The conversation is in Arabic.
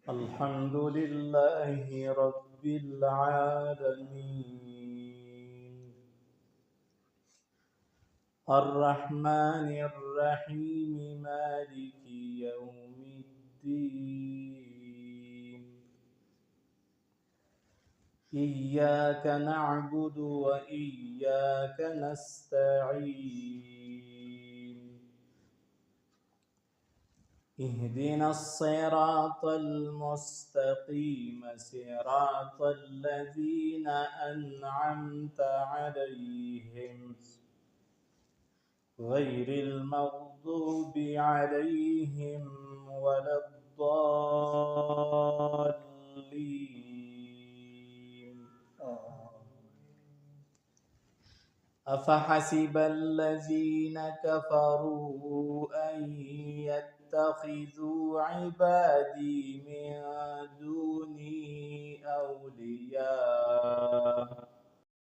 الحمد لله رب العالمين الرحمن الرحيم مالك يوم الدين إياك نعبد وإياك نستعين اهدنا الصراط المستقيم صراط الذين أنعمت عليهم غير المغضوب عليهم ولا الضالين أفحسب الذين كفروا أن يتخذوا عبادي من دوني أولياء